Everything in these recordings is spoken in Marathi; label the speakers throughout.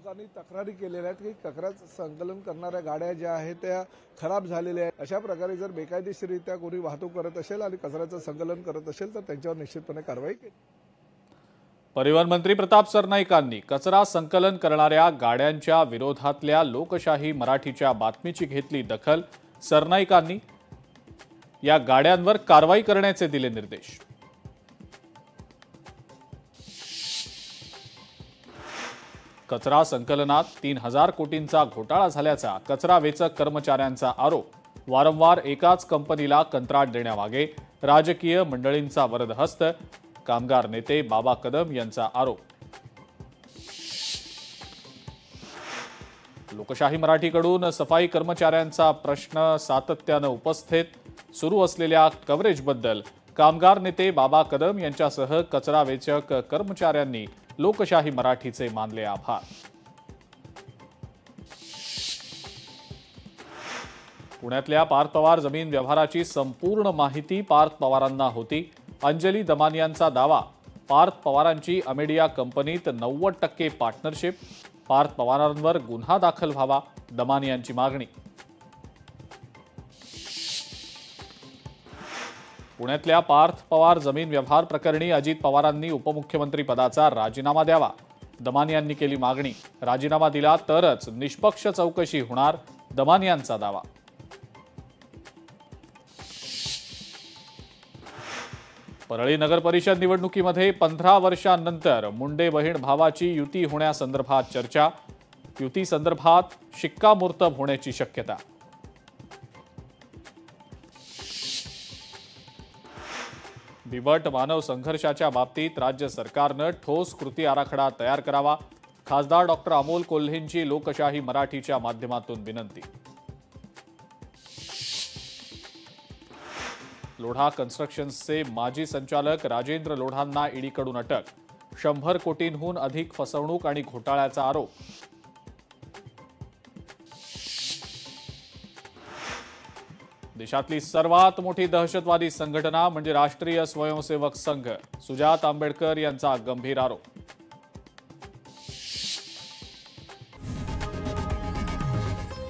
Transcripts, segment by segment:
Speaker 1: लोकांनी तक्रारी केलेल्या आहेत की कचरा संकलन करणाऱ्या गाड्या ज्या आहेत त्या खराब झालेल्या आहेत। अशा प्रकारे जर बेकायदेशीररित्या कोणी वाहतूक करत असेल आणि कचऱ्याचं संकलन करत असेल तर त्यांच्यावर निश्चितपणे कारवाई केली।
Speaker 2: परिवहन मंत्री प्रताप सरनाईकांनी कचरा संकलन करणाऱ्या गाड्यांच्या विरोधातल्या लोकशाही मराठीच्या बातमीची घेतली दखल। सरनाईकांनी या गाड्यांवर कारवाई करण्याचे दिले निर्देश। कचरा संकलनात 3000 कोटींचा घोटाळा झाल्याचा कचरा वेचक कर्मचाऱ्यांचा आरोप। वारंवार एकाच कंपनीला कंत्राट देण्यामागे राजकीय मंडळींचा वरदहस्त। कामगार नेते बाबा कदम यांचा आरोप। लोकशाही मराठीकडून सफाई कर्मचाऱ्यांचा प्रश्न सातत्याने उपस्थित। सुरू असलेल्या कव्हरेजबद्दल कामगार नेते बाबा कदम यांच्यासह कचरा वेचक कर्मचाऱ्यांनी लोकशाही मराठीचे मानले आभार। पुण्यातल्या पार्थ पवार जमीन व्यवहाराची संपूर्ण माहिती पार्थ पवारांना होती। अंजली दमानियांचा दावा, पार्थ पवारांची अमेडिया कंपनीत 90% पार्टनरशिप। पार्थ पवारांवर गुन्हा दाखल व्हावा, दमानियांची मागणी। पुण्यातल्या पार्थ पवार जमीन व्यवहार प्रकरणी अजित पवारांनी उपमुख्यमंत्री पदाचा राजीनामा द्यावा, दमानियांनी केली मागणी। राजीनामा दिला तरच निष्पक्ष चौकशी होणार, दमानियांचा दावा। परळी नगर परिषद निवडणुकीमध्ये 15 वर्षांनंतर मुंडे बहीण भावाची युती होण्यासंदर्भात चर्चा। युती संदर्भात शिक्कामोर्तब होण्याची शक्यता। बिबट मानव संघर्षाच्या बाबतीत राज्य सरकारनं ठोस कृती आराखडा तयार करावा, खासदार डॉक्टर अमोल कोल्हेंची लोकशाही मराठीच्या माध्यमातून विनंती। लोढा कन्स्ट्रक्शन्सचे माजी संचालक राजेंद्र लोढांना ईडीकडून अटक। 100 कोटींहून अधिक फसवणूक आणि घोटाळ्याचा आरोप। देशातली सर्वात मोठी दहशतवादी संघटना म्हणजे राष्ट्रीय स्वयंसेवक संघ, सुजात आंबेडकर यांचा गंभीर आरोप।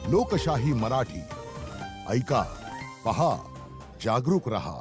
Speaker 3: लोकशाही मराठी ऐका, पहा, जागरूक रहा।